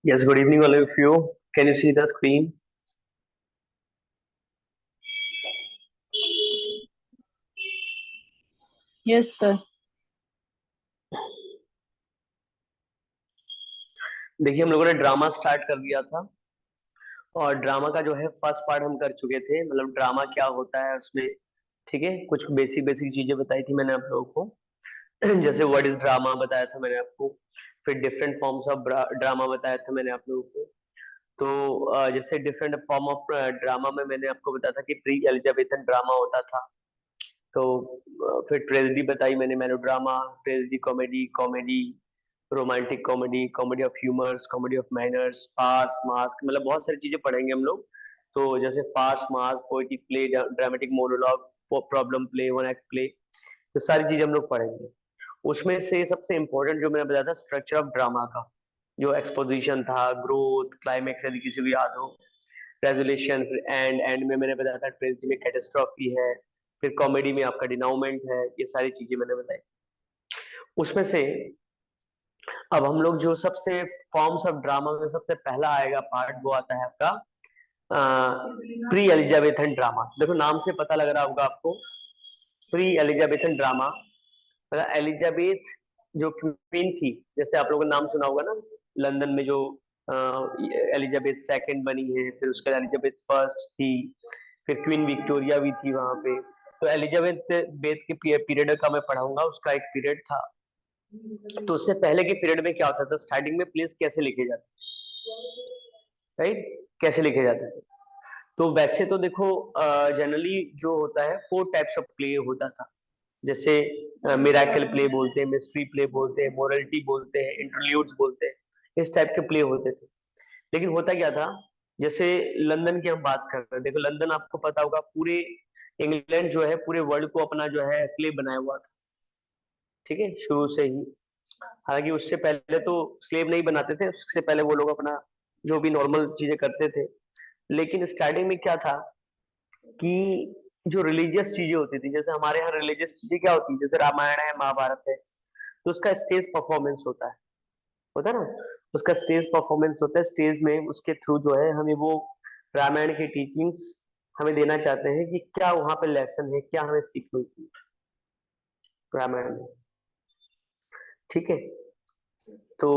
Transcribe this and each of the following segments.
Yes, good evening, all of you. Can you see the screen? Yes, sir. देखिए हम लोगों ने drama start कर दिया था और ड्रामा का जो है फर्स्ट पार्ट हम कर चुके थे। मतलब ड्रामा क्या होता है उसमें, ठीक है, कुछ बेसिक बेसिक चीजें बताई थी मैंने आप लोगों को। जैसे व्हाट इज ड्रामा बताया था मैंने आपको। फिर डिफरेंट फॉर्म्स ऑफ ड्रामा बताया था मैंने आप लोगों को। तो जैसे डिफरेंट फॉर्म ऑफ ड्रामा में मैंने आपको बताया था कि प्री एलिजाबेथन ड्रामा होता था। तो फिर ट्रेजेडी बताई मैंने, melodrama, tragedy, comedy, comedy, romantic comedy, comedy of humours, comedy of manners, farce, masque, मतलब बहुत सारी चीजें पढ़ेंगे हम लोग। तो जैसे farce, masque, poetic play, dramatic monologue, problem play, one act play, तो सारी चीजें हम लोग पढ़ेंगे। उसमें से सबसे इम्पोर्टेंट जो मैंने बताया था स्ट्रक्चर ऑफ ड्रामा का, जो एक्सपोजिशन था, ग्रोथ, क्लाइमेक्स यदि किसी को याद हो, रेजोल्यूशन, फिर एंड, एंड में मैंने बताया था ट्रेजेडी में कैटेस्ट्रॉफी है, फिर कॉमेडी में आपका डिनाउमेंट है, ये सारी चीजें मैंने बताई। उसमें से अब हम लोग जो सबसे फॉर्म्स ऑफ ड्रामा में सबसे पहला आएगा पार्ट, वो आता है आपका प्री एलिजाबेथन ड्रामा। देखो नाम से पता लग रहा होगा आपको, प्री एलिजाबेथन ड्रामा मतलब एलिजाबेथ जो क्वीन थी, जैसे आप लोगों ने नाम सुना होगा ना, लंदन में जो एलिजाबेथ सेकंड बनी है, फिर उसके बाद एलिजाबेथ फर्स्ट थी, फिर क्वीन विक्टोरिया भी थी वहां पे। तो एलिजाबेथ बेथ के पीरियड का मैं पढ़ाऊंगा, उसका एक पीरियड था। तो उससे पहले के पीरियड में क्या होता था, स्टार्टिंग में प्लेस कैसे लिखे जाते, राइट, कैसे लिखे जाते थे। तो वैसे तो देखो जनरली जो होता है फोर टाइप्स ऑफ प्ले होता था। जैसे मिराकल प्ले बोलते हैं, मिस्ट्री प्ले बोलते हैं, मोरलिटी बोलते हैं, इंटरल्यूड्स बोलते हैं, इस टाइप के प्ले होते थे। लेकिन होता क्या था, जैसे लंदन की हम बात कर रहे हैं, देखो लंदन आपको पता होगा पूरे इंग्लैंड जो है पूरे वर्ल्ड को अपना जो है स्लेव बनाया हुआ था, ठीक है, शुरू से ही। हालांकि उससे पहले तो स्लेव नहीं बनाते थे, उससे पहले वो लोग अपना जो भी नॉर्मल चीजें करते थे। लेकिन स्टार्टिंग में क्या था कि जो रिलीजियस चीजें होती थी, जैसे हमारे यहाँ रिलीजियस चीजें क्या होती है, जैसे रामायण है, महाभारत है, तो उसका स्टेज परफॉर्मेंस होता है ना, उसका स्टेज परफॉर्मेंस होता है। स्टेज में उसके थ्रू जो है हमें वो रामायण की टीचिंग्स हमें देना चाहते हैं कि क्या वहां पे लेसन है, क्या हमें सीख मिलती है रामायण में, ठीक है। तो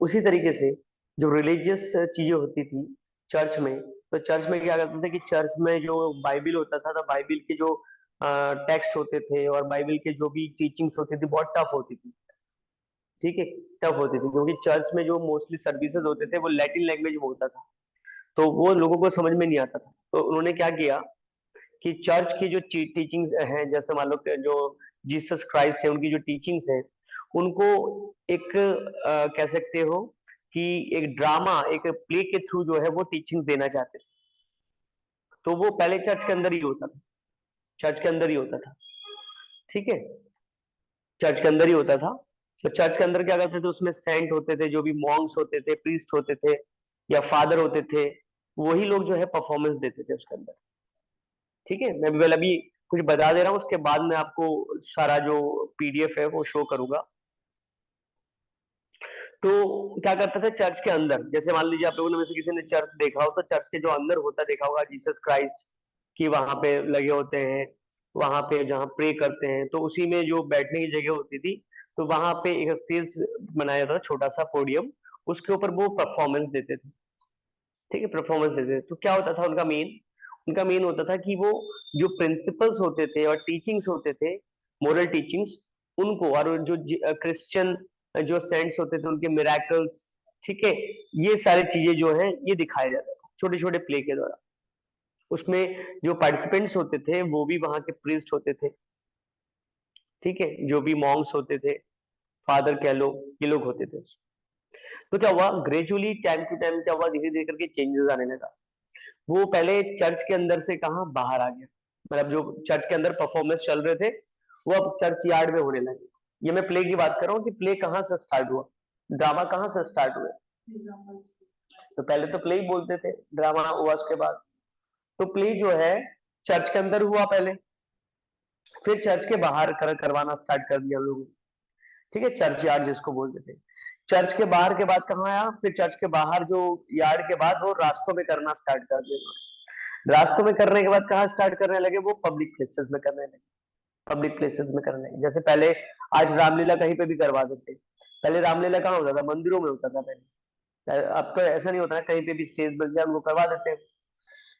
उसी तरीके से जो रिलीजियस चीजें होती थी चर्च में, तो चर्च में क्या करते थे कि चर्च में जो बाइबिल होता था, तो बाइबिल के जो टेक्स्ट होते थे और बाइबिल के जो भी टीचिंग्स होती थी बहुत टफ होती थी, ठीक है, टफ होती थी, क्योंकि चर्च में जो मोस्टली सर्विसेज होते थे वो लैटिन लैंग्वेज में होता था, तो वो लोगों को समझ में नहीं आता था। तो उन्होंने क्या किया कि चर्च की जो टीचिंग्स हैं, जैसे मान लो कि जो जीसस क्राइस्ट है उनकी जो टीचिंग्स है, उनको एक कह सकते हो कि एक ड्रामा, एक प्ले के थ्रू जो है वो टीचिंग देना चाहते थे। तो वो पहले चर्च के अंदर ही होता था, चर्च के अंदर ही होता था, ठीक है, चर्च के अंदर ही होता था। तो चर्च के अंदर क्या करते थे, उसमें सेंट होते थे, जो भी मॉन्क्स होते थे, प्रीस्ट होते थे, या फादर होते थे, वही लोग जो है परफॉर्मेंस देते थे उसके अंदर, ठीक है। मैं भी अभी कुछ बता दे रहा हूँ, उसके बाद मैं आपको सारा जो पीडीएफ है वो शो करूंगा। तो क्या करता था चर्च के अंदर, जैसे मान लीजिए आप लोगों ने में से किसी ने चर्च देखा हो, तो चर्च के जो अंदर होता देखा होगा जीसस क्राइस्ट की वहां पे लगे होते हैं, वहां पे जहाँ प्रे करते हैं, तो उसी में जो बैठने की जगह होती थी, तो वहां पे एक स्टेज बनाया था, छोटा सा पोडियम, उसके ऊपर वो परफॉर्मेंस देते थे, ठीक है, परफॉर्मेंस देते थे। तो क्या होता था उनका मेन होता था कि वो जो प्रिंसिपल्स होते थे और टीचिंग्स होते थे, मोरल टीचिंग्स, उनको, और जो क्रिश्चियन जो सेंट्स होते थे उनके मिराकल्स, ठीक है, ये सारी चीजें जो है ये दिखाया जाता था छोटे छोटे प्ले के द्वारा। उसमें जो पार्टिसिपेंट्स होते थे वो भी वहां के प्रीस्ट होते थे, ठीक है, जो भी मॉन्क्स होते थे, फादर कह लो, ये लोग होते थे। तो क्या हुआ, ग्रेजुअली टाइम टू टाइम क्या हुआ, धीरे धीरे करके चेंजेस आने लगा। वो पहले चर्च के अंदर से कहा बाहर आ गया, मतलब जो चर्च के अंदर परफॉर्मेंस चल रहे थे वो अब चर्च यार्ड में होने लगे। ये मैं प्ले की बात कर रहा हूँ कि प्ले कहाँ से स्टार्ट हुआ, ड्रामा कहाँ से स्टार्ट हुए। तो पहले तो प्ले ही बोलते थे, ड्रामा हुआ उसके बाद। तो प्ले जो है चर्च के अंदर हुआ पहले, फिर चर्च के बाहर करवाना स्टार्ट कर दिया लोगों ने, ठीक है, चर्च यार्ड जिसको बोलते थे। चर्च के बाहर के बाद कहाँ आया, फिर चर्च के बाहर जो यार्ड के बाद वो रास्तों में करना स्टार्ट कर दिया। रास्तों में करने के बाद कहाँ स्टार्ट करने लगे, वो पब्लिक प्लेसेस में करने लगे। पब्लिक प्लेसेस में करने लगे, जैसे पहले आज रामलीला कहीं पे भी करवा देते, पहले रामलीला कहाँ होता था, मंदिरों में होता था पहले। अब तो ऐसा नहीं होता है, कहीं पे भी स्टेज मिल जाए उनको करवा देते हैं।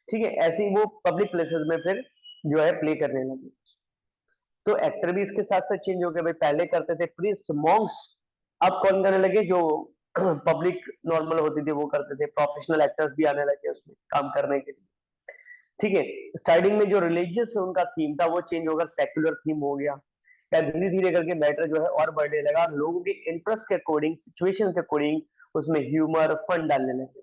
ठीक है, ऐसे ही वो पब्लिक प्लेसेस में फिर जो है प्ले करने लगे। तो एक्टर भी इसके साथ साथ चेंज हो गए भाई, पहले करते थे प्रीस्ट मॉन्क्स, अब कौन करने लगे, जो पब्लिक नॉर्मल होती थी वो करते थे, प्रोफेशनल एक्टर्स भी आने लगे उसमें काम करने के लिए। ठीक है, स्टार्टिंग में जो रिलीजियस उनका थीम था वो चेंज होकर सेक्युलर थीम हो गया, या धीरे धीरे करके मैटर जो है और बढ़ने लगा, लोगों के इंटरेस्ट के अकॉर्डिंग, सिचुएशन के अकॉर्डिंग उसमें ह्यूमर फन डालने लगे।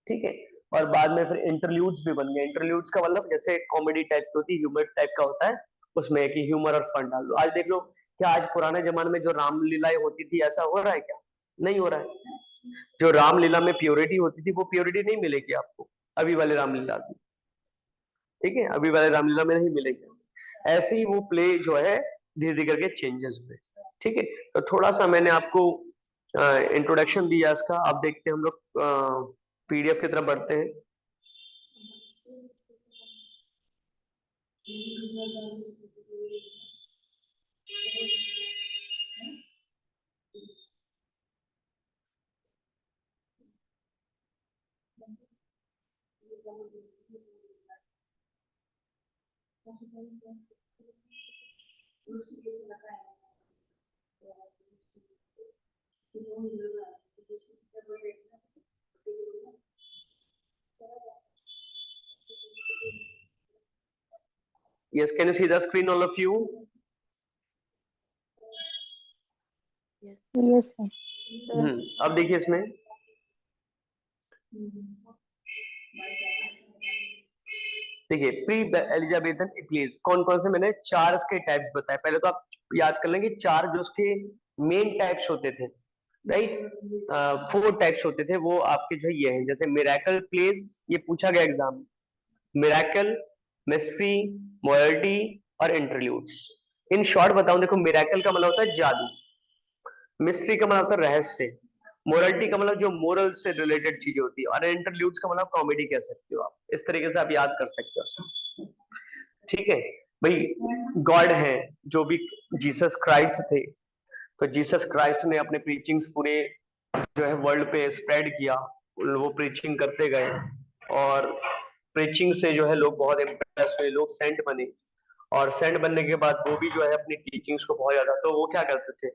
ठीक है, और बाद में फिर इंटरल्यूड्स भी बन गए। इंटरल्यूड्स का मतलब जैसे कॉमेडी टाइप की होती है, ह्यूमर टाइप का होता है, उसमें कि ह्यूमर और फन डाल दो। आज देख लो, क्या आज पुराने जमाने में जो रामलीलाएं होती थी ऐसा हो रहा है क्या, नहीं हो रहा है। जो रामलीला में प्योरिटी होती थी वो प्योरिटी नहीं मिलेगी आपको अभी वाले रामलीला में। ठीक है, अभी वाले रामलीला में नहीं मिलेगी। ऐसे ही वो प्ले जो है धीरे धीरे करके चेंजेस हुए। ठीक है, तो थोड़ा सा मैंने आपको इंट्रोडक्शन दिया इसका। अब देखते हैं हम लोग पीडीएफ की तरफ बढ़ते हैं। Yes, can you see the screen, all of you? Yes, sir. अब देखिए इसमें देखिए प्री एलिजाबेथन इक्लिप्स कौन कौन से, मैंने चार इसके टाइप्स बताए। पहले तो आप याद कर लेंगे चार जो उसके मेन टाइप्स होते थे, राइट। 4 टाइप्स होते थे वो आपके जो ये हैं, जैसे मिरेकल प्लेस, ये पूछा गया एग्जाम में, मिरेकल, मिस्ट्री, मोरालिटी और इंटरल्यूड्स। इन शॉर्ट बताऊं, देखो मिरेकल का मतलब होता है जादू, मिस्ट्री का मतलब होता है रहस्य, मोरालिटी का मतलब जो मोरल से रिलेटेड चीजें होती है, और इंटरल्यूड्स का मतलब कॉमेडी कह सकते हो आप। इस तरीके से आप याद कर सकते हो। ठीक है भाई, गॉड है जो भी जीसस क्राइस्ट थे, तो जीसस क्राइस्ट ने अपने प्रीचिंग्स पूरे जो है वर्ल्ड पे स्प्रेड किया, वो प्रीचिंग करते गए, और प्रीचिंग से जो है लोग बहुत इम्प्रेस हुए, लोग सेंट बने, और सेंट बनने के बाद वो भी जो है अपनी टीचिंग्स को बहुत ज्यादा, तो वो क्या करते थे,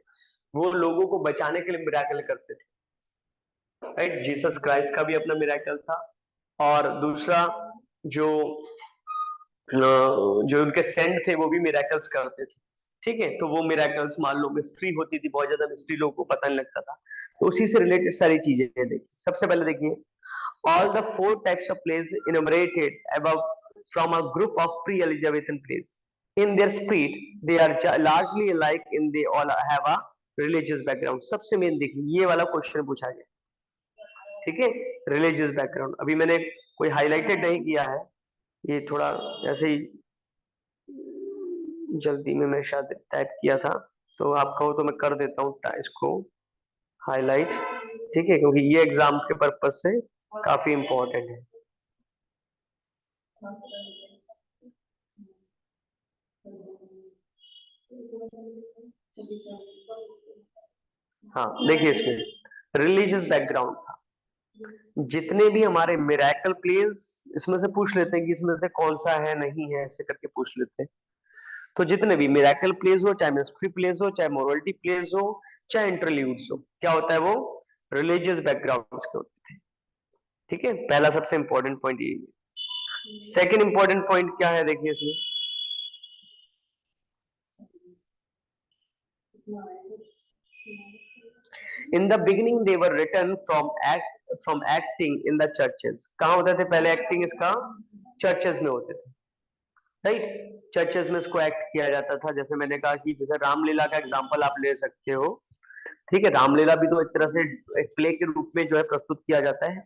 वो लोगों को बचाने के लिए मिराकल करते थे, राइट। जीसस क्राइस्ट का भी अपना मिराकल था, और दूसरा जो जो उनके सेंट थे वो भी मिराकल्स करते थे। ठीक है, तो वो मिराकल्स मान लो, मिस्ट्री होती थी, बहुत ज्यादा मिस्ट्री लोगों को पता नहीं लगता था, तो उसी से रिलेटेड सारी चीजें हैं। देखिए सबसे पहले देखिए, all the 4 types of plays enumerated above from a group of pre-Elizabethan plays. In their spirit, they are largely alike in they all have a religious background. सबसे मेन देखिए ये वाला क्वेश्चन पूछा गया, ठीक है, रिलीजियस बैकग्राउंड। अभी मैंने कोई हाईलाइटेड नहीं किया है, ये थोड़ा ऐसे ही जल्दी में मैं शायद टाइप किया था, तो आप कहो तो मैं कर देता हूँ इसको हाईलाइट, ठीक है, क्योंकि ये एग्जाम्स के पर्पज से काफी इंपॉर्टेंट है। हाँ देखिए, इसमें रिलीजियस बैकग्राउंड था। जितने भी हमारे मिरेकल प्लेस, इसमें से पूछ लेते हैं कि इसमें से कौन सा है नहीं है, ऐसे करके पूछ लेते हैं। तो जितने भी मिरेकल प्लेस हो, चाहे मिस्ट्री प्लेस हो, चाहे मोरलिटी प्लेस हो, चाहे इंटरल्यूड्स हो, क्या होता है, वो रिलीजियस बैकग्राउंड के होते थे। ठीक है, पहला सबसे इंपॉर्टेंट पॉइंट ये है। सेकेंड इंपॉर्टेंट पॉइंट क्या है, देखिए इसमें in the beginning they were written from acting in the churches. कहाँ होते थे पहले एक्टिंग, इसका चर्चेस में होते थे, राइट। चर्चेस में इसको एक्ट किया जाता था। जैसे मैंने कहा कि जैसे रामलीला का एग्जांपल आप ले सकते हो, ठीक है, रामलीला भी तो एक तरह से एक प्ले के रूप में जो है प्रस्तुत किया जाता है,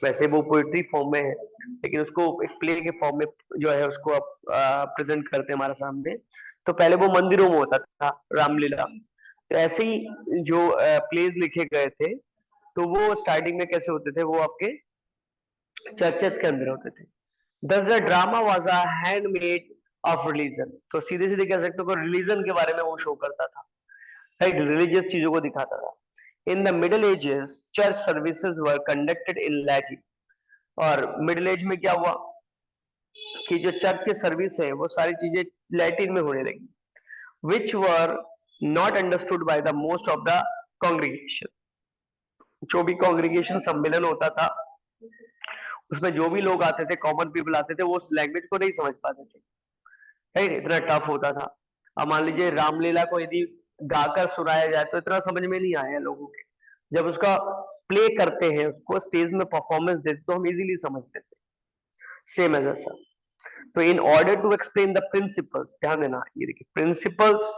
वैसे वो पोएट्री फॉर्म में है, लेकिन उसको एक प्ले के फॉर्म में जो है उसको प्रेजेंट करते हैं हमारे सामने। तो पहले वो मंदिरों में होता था रामलीला, तो ऐसे ही जो प्लेज लिखे गए थे तो वो स्टार्टिंग में कैसे होते थे, वो आपके चर्चेस के अंदर होते थे। Thus the drama was a handmaid of religion। तो सीधे सीधे कह सकते हो रिलीजन के बारे में वो शो करता था, राइट, रिलीजियस चीजों को दिखाता था। In the middle ages church services were conducted in Latin. और मिडिल एज में क्या हुआ कि जो चर्च के सर्विस है वो सारी चीजें लैटिन में होने लगी, which were not understood by the most of the congregation. जो भी कॉन्ग्रीगेशन सम्मेलन होता था उसमें जो भी लोग आते थे, कॉमन पीपल आते थे, वो उस लैंग्वेज को नहीं समझ पाते थे, राइट, इतना टफ होता था। अब मान लीजिए रामलीला को यदि गाकर सुनाया जाए तो इतना समझ में नहीं आया लोगों के, जब उसका प्ले करते हैं, उसको स्टेज में परफॉर्मेंस देते तो हम इजीली समझ लेते, सेम एज ऐसा। तो in order to explain the principles, ध्यान देना, ये देखिए principles,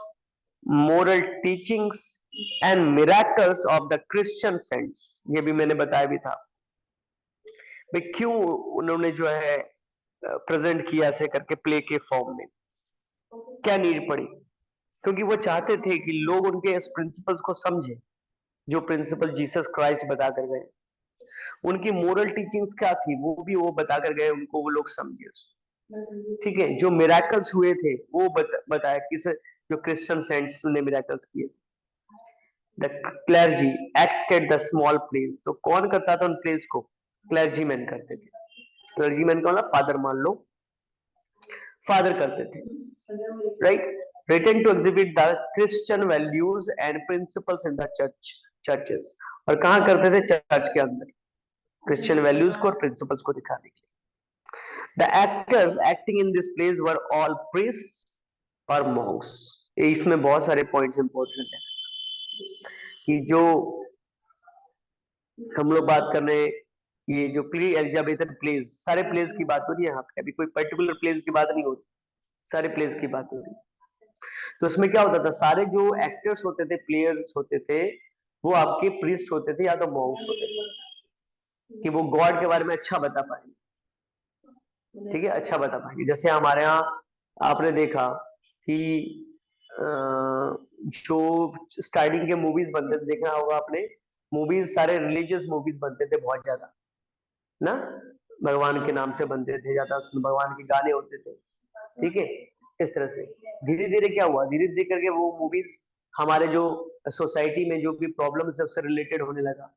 moral teachings and miracles of the Christian saints, ये भी मैंने बताया भी था भाई क्यों उन्होंने जो है प्रेजेंट किया ऐसे करके प्ले के फॉर्म में, क्या नीड पड़ी, क्योंकि वो चाहते थे कि लोग उनके इस प्रिंसिपल्स को समझे, जो प्रिंसिपल जीसस क्राइस्ट बता कर गए। उनकी मोरल टीचिंग्स क्या थी वो भी वो बता कर गए, उनको वो लोग समझे उसको, ठीक है। जो मिराकल्स हुए थे वो बताया किस, जो क्रिश्चियन सेंट्स ने मिराकल्स किए। The clergy acted the small place, तो कौन करता था उन प्लेस को, क्लर्जीमैन करते थे। क्लर्जीमैन का मतलब फादर मान लो, फादर करते थे, right, written to exhibit the Christian values and principles in the churches। और कहाँ करते थे, चर्च के अंदर क्रिश्चियन वैल्यूज को और प्रिंसिपल्स को दिखाने के लिए। The actors acting in this place were all priests और मॉन्क्स। इसमें बहुत सारे पॉइंट्स इंपॉर्टेंट है कि जो हम लोग बात कर रहे हैं, ये जो प्री एलिजाबेथन प्लेस, सारे प्लेस की बात हो रही है यहाँ पे, अभी कोई पर्टिकुलर प्लेस की बात नहीं होती, सारे प्लेस की बात हो रही है। तो उसमें क्या होता था, सारे जो एक्टर्स होते थे, प्लेयर्स होते थे, वो आपके प्रीस्ट होते थे या तो मॉन्क्स होते थे, कि वो गॉड के बारे में अच्छा बता पाएंगे, ठीक है, अच्छा बता पाएंगे। जैसे हमारे यहाँ आपने देखा कि जो स्टार्टिंग के मूवीज बनते थे, देखना होगा आपने, मूवीज सारे रिलीजियस मूवीज बनते थे बहुत ज्यादा ना, भगवान के नाम से बनते थे ज्यादा, उसमें भगवान के गाने होते थे, ठीक है। इस तरह से धीरे धीरे क्या हुआ, धीरे धीरे करके वो मूवीज हमारे जो सोसाइटी में जो भी प्रॉब्लम है उससे रिलेटेड होने लगा,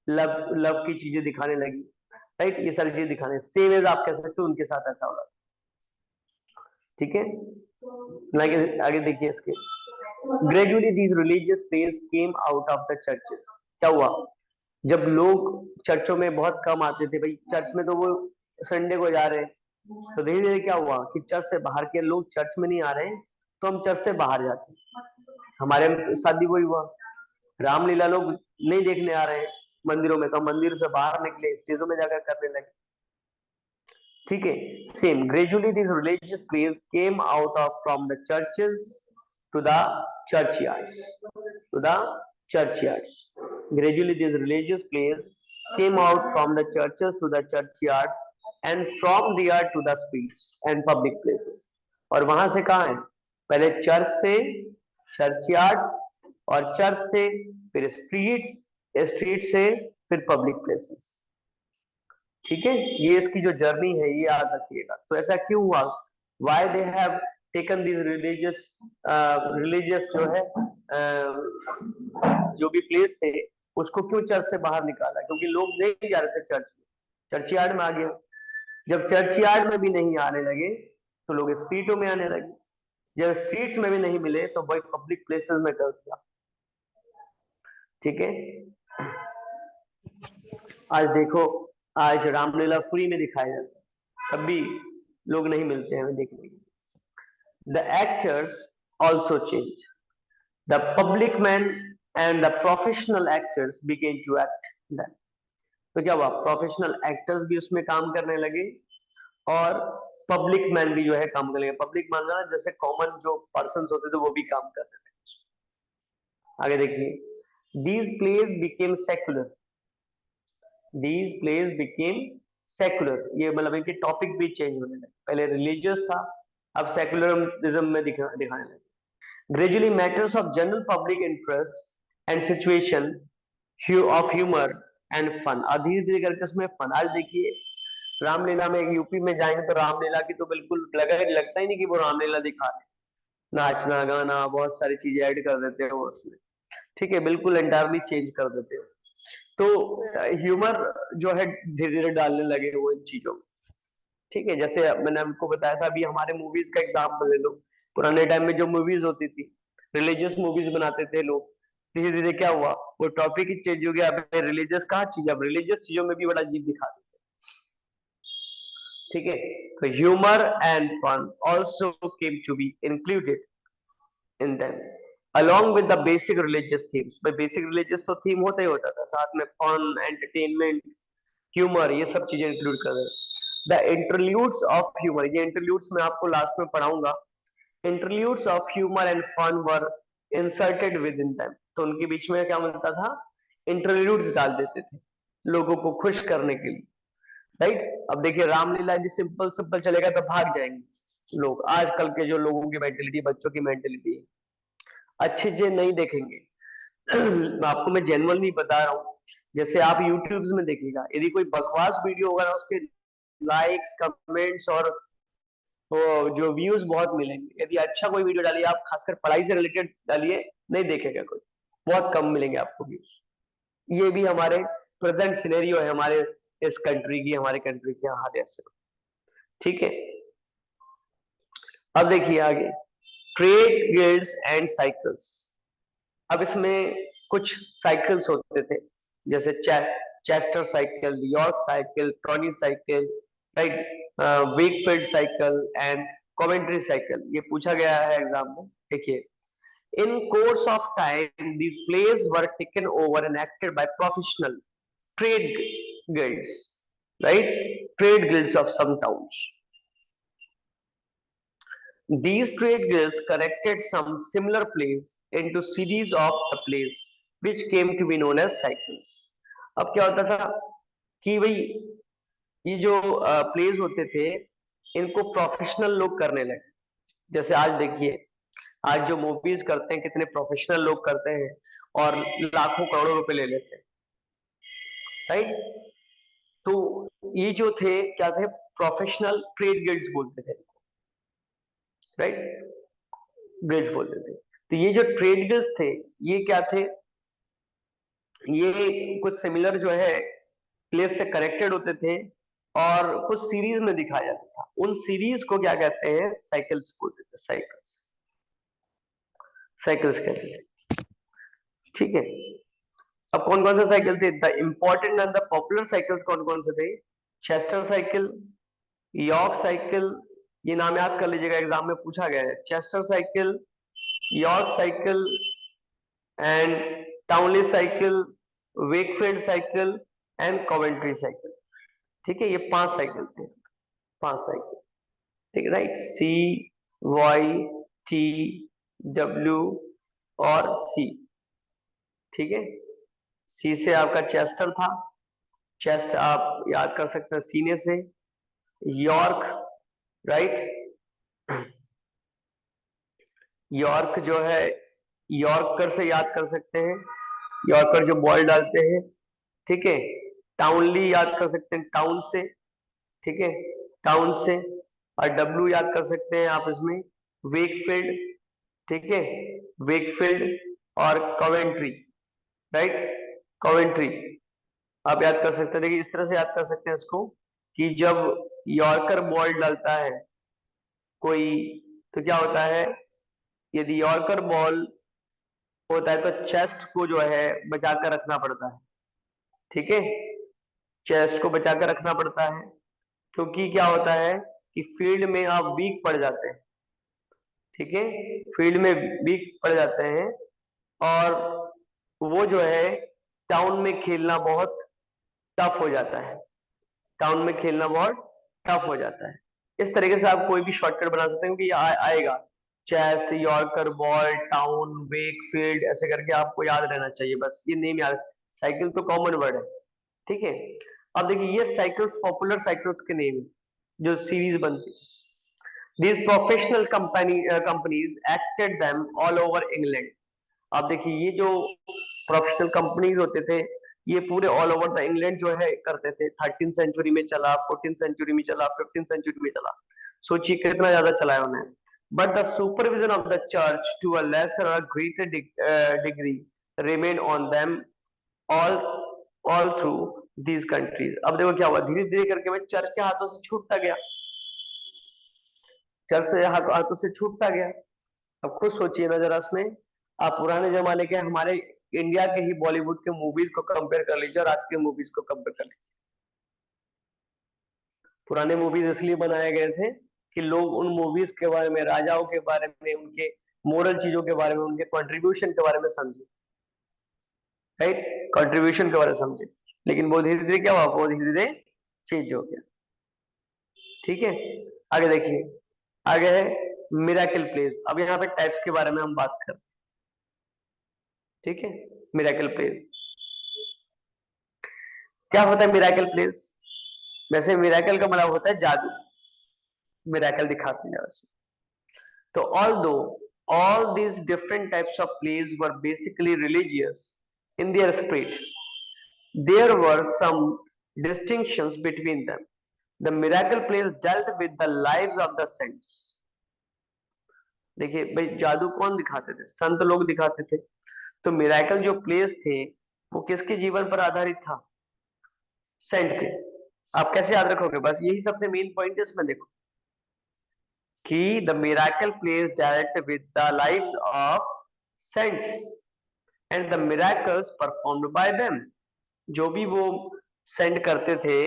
लव लव की चीजें दिखाने लगी, राइट, ये सारी चीजें दिखाने, सेम एज आप कह सकते हो उनके साथ ऐसा हो रहा, ठीक है। आगे देखिए इसके, gradually these religious plays came out of the churches. क्या हुआ, जब लोग चर्चों में बहुत कम आते थे, भाई चर्च में तो वो संडे को जा रहे हैं, तो धीरे धीरे क्या हुआ कि चर्च से बाहर के लोग चर्च में नहीं आ रहे हैं, तो हम चर्च से बाहर जाते हैं। हमारे शादी वही हुआ, रामलीला लोग नहीं देखने आ रहे हैं मंदिरों में, तो हम मंदिर से बाहर निकले, स्टेजों में जाकर करने लगे, ठीक है। Same gradually this religious plays came out of from the churches to the churchyards, to the churchyards। Gradually these religious places came out from the churches to the churchyards and from there to the streets and public places। और वहां से कहाँ है, पहले church से चर्चयार्ड्स, और church से फिर स्ट्रीट्स, स्ट्रीट से फिर पब्लिक प्लेसेस, ठीक है। ये इसकी जो जर्नी है ये याद रखिएगा। तो ऐसा क्यों हुआ, why they have taken this religious, religious जो है जो भी प्लेस थे उसको क्यों चर्च से बाहर निकाला, क्योंकि लोग नहीं जा रहे थे चर्च में, चर्च यार्ड में आ गया। जब चर्च यार्ड में भी नहीं आने लगे तो लोग स्ट्रीटों में आने लगे, जब स्ट्रीट्स में भी नहीं मिले तो भाई पब्लिक प्लेसेस में कर दिया, ठीक है। आज देखो, आज रामलीला फ्री में दिखाया जाता है, तब भी लोग नहीं मिलते हैं देखने के। The actors also change, the public man and the professional actors begin to act them. तो क्या हुआ, प्रोफेशनल एक्टर्स भी उसमें काम करने लगे और पब्लिक मैन भी जो है काम करने लगे। पब्लिक मान रहा जैसे कॉमन जो पर्सन होते थे वो भी काम करने लगे। आगे देखिए, these place became secular, these plays became secular। ये मतलब इनके टॉपिक भी चेंज होने लगे, पहले रिलीजियस था अब सेकुलरिज्म में दिखाने लगे। Gradually, matters of general public interest and situation of humor and fun, और धीरे धीरे करके उसमें फन। आज देखिए रामलीला में, यूपी में जाएंगे तो रामलीला की तो बिल्कुल लगता ही नहीं कि वो रामलीला दिखा रहे, नाचना गाना बहुत सारी चीजें ऐड कर देते हैं वो उसमें, ठीक है, बिल्कुल एंटायरली चेंज कर देते हैं। तो ह्यूमर जो है धीरे धीरे डालने लगे वो इन चीजों में, ठीक है। जैसे मैंने आपको बताया था, अभी हमारे मूवीज का एग्जाम्पल ले लो। पुराने टाइम में जो मूवीज होती थी, रिलीजियस मूवीज बनाते थे लोग, धीरे धीरे क्या हुआ, वो टॉपिक ही चेंज हो गया। अब रिलीजियस कहाँ चीज, अब रिलीजियस चीजों में भी बड़ा अजीब दिखा देते, ठीक है। तो humour and fun also came to be included in them along with the basic religious themes। भाई बेसिक रिलीजियस तो थीम होता ही होता था, साथ में फन, एंटरटेनमेंट, ह्यूमर, ये सब चीजें इंक्लूड कर रहे हैं। द इंटरल्यूड्स ऑफ ह्यूमर, ये इंटरल्यूड्स मैं आपको लास्ट में पढ़ाऊंगा। Interludes of humour and fun were inserted within them, तो उनके बीच में क्या मिलता था, इंटरल्यूड्स डाल देते थे लोगों को खुश करने के लिए, राइट। अब देखिए रामलीला यदि सिंपल सिंपल चलेगा तो भाग जाएंगे लोग, आजकल के जो लोगों की मेंटेलिटी, बच्चों की मेंटेलिटी, अच्छी चीजें नहीं देखेंगे। आपको मैं जेन्युइनली बता रहा हूँ, जैसे आप यूट्यूब में देखिएगा, यदि कोई बकवास वीडियो होगा ना, उसके लाइक्स, कमेंट्स और वो जो व्यूज बहुत मिलेंगे। यदि अच्छा कोई वीडियो डालिए आप, खासकर पढ़ाई से रिलेटेड डालिए, नहीं देखेगा कोई, बहुत कम मिलेंगे आपको व्यूज। ये भी हमारे प्रेजेंट सिनेरियो है, हमारे इस कंट्री की, हमारे कंट्री के हाल ऐसे, ठीक है। अब देखिए आगे, ट्रेड गिल्ड्स एंड साइकिल्स। अब इसमें कुछ साइकिल्स होते थे, जैसे चेस्टर साइकिल, यॉर्क साइकिल, ट्रॉनी cycle, right, Wakefield cycle and Coventry cycle. ये पूछा गया है एग्जाम में, देखिए। In course of time these plays were taken over and acted by professional trade guilds, right, trade guilds of some towns. These trade guilds corrected some similar plays into series of the plays which came to be known as cycles। अब क्या होता था कि भाई ये जो pledge होते थे, इनको प्रोफेशनल लोग करने लगे। जैसे आज देखिए, आज जो मूवीज करते हैं कितने प्रोफेशनल लोग करते हैं और लाखों करोड़ों रुपए ले लेते हैं, राइट। तो ये जो थे क्या थे, प्रोफेशनल ट्रेड गिल्ड्स बोलते थे, राइट, गिल्ड्स बोलते थे। तो ये जो ट्रेड गिल्ड्स थे, ये क्या थे, ये कुछ सिमिलर जो है प्लेस से कनेक्टेड होते थे और कुछ सीरीज में दिखाया जाता था। उन सीरीज को क्या कहते हैं, साइकिल्स बोलते थे, साइकिल्स, साइकिल्स कहते हैं, ठीक है। अब कौन कौन से साइकिल थे, the important and the popular cycles कौन कौन से थे, चेस्टर साइकिल, यॉर्क साइकिल, ये नाम याद कर लीजिएगा, एग्जाम में पूछा गया है। Chester cycle, York cycle and Towneley cycle, Wakefield cycle and Coventry cycle, ठीक है। ये 5 साइकिल थे, 5 साइकिल, ठीक है, राइट। सी, वाई, टी, डब्ल्यू और सी, ठीक है। सी से आपका चेस्टर था, चेस्ट आप याद कर सकते हैं सीने से। यॉर्क, राइट, यॉर्क जो है यॉर्कर से याद कर सकते हैं, यॉर्कर जो बॉल डालते हैं, ठीक है। टाउनली याद कर सकते हैं टाउन से, ठीक है, टाउन से। और डब्ल्यू याद कर सकते हैं आप इसमें, वेकफील्ड, ठीक है, वेकफील्ड और कॉवेंट्री, राइट, कॉवेंट्री आप याद कर सकते हैं। देखिए इस तरह से याद कर सकते हैं इसको, कि जब यॉर्कर बॉल डालता है कोई, तो क्या होता है, यदि यॉर्कर बॉल होता है तो चेस्ट को जो है बचा कर रखना पड़ता है, ठीक है, चेस्ट को बचा कर रखना पड़ता है, क्योंकि क्या होता है कि फील्ड में आप वीक पड़ जाते हैं, ठीक है, फील्ड में वीक पड़ जाते हैं और वो जो है टाउन में खेलना बहुत टफ हो जाता है, टाउन में खेलना बहुत टफ हो जाता है। इस तरीके से आप कोई भी शॉर्टकट बना सकते हैं, क्योंकि आएगा चेस्ट, यॉर्कर बॉल, टाउन, वेक, फील्ड, ऐसे करके आपको याद रहना चाहिए, बस ये नेम याद। साइकिल तो कॉमन वर्ड है, ठीक है। अब देखिए ये साइकिल्स पॉपुलर साइकिल्स के नेम जो सीरीज बनती है। These professional companies acted them all over England. आप देखिए ये जो प्रोफेशनल कंपनीज होते थे ये पूरे ऑल ओवर द इंग्लैंड जो है करते थे। 13 सेंचुरी में चला, 14 सेंचुरी में चला, 15 सेंचुरी में चला। सोचिए कितना ज्यादा चला है उन्हें। But the supervision of the church to a lesser or greater degree remain on them all all through these countries. अब देखो क्या हुआ, धीरे धीरे करके मैं चर्च के हाथों से छूटता गया, चर्च से हाथों से छूटता गया। अब खुद सोचिए ना जरा इसमें, आप पुराने जमाने के हमारे इंडिया के ही बॉलीवुड के मूवीज को कंपेयर कर लीजिए और आज के मूवीज को कंपेयर कर लीजिए। पुराने मूवीज इसलिए बनाए गए थे कि लोग उन मूवीज के बारे में, राजाओं के बारे में, उनके मोरल चीजों के बारे में, उनके कंट्रीब्यूशन के बारे में समझे, राइट, कंट्रीब्यूशन के बारे में समझे। लेकिन वो धीरे धीरे क्या हुआ, वो धीरे धीरे चेंज हो गया। ठीक है, आगे देखिए, आगे है मिराकल प्लेस। अब यहाँ पे टाइप्स के बारे में हम बात करते हैं। ठीक है, मिराकल प्लेस क्या होता है? मिराकल प्लेस, वैसे मिराकल का मतलब होता है जादू, मिराकल दिखाते हैं उसमें। तो all these different types of plays were basically religious in their spirit, there were some distinctions between them. The miracle plays dealt with the lives of the saints. देखिए भाई, जादू कौन दिखाते थे? संत लोग दिखाते थे। तो मिराकल जो प्लेस थे वो किसके जीवन पर आधारित था? सेंट के। आप कैसे याद रखोगे? बस यही सबसे मेन पॉइंट है इसमें। देखो कि the miracle place direct with the lives of cents and the miracles performed by them. जो भी वो सेंड करते थे,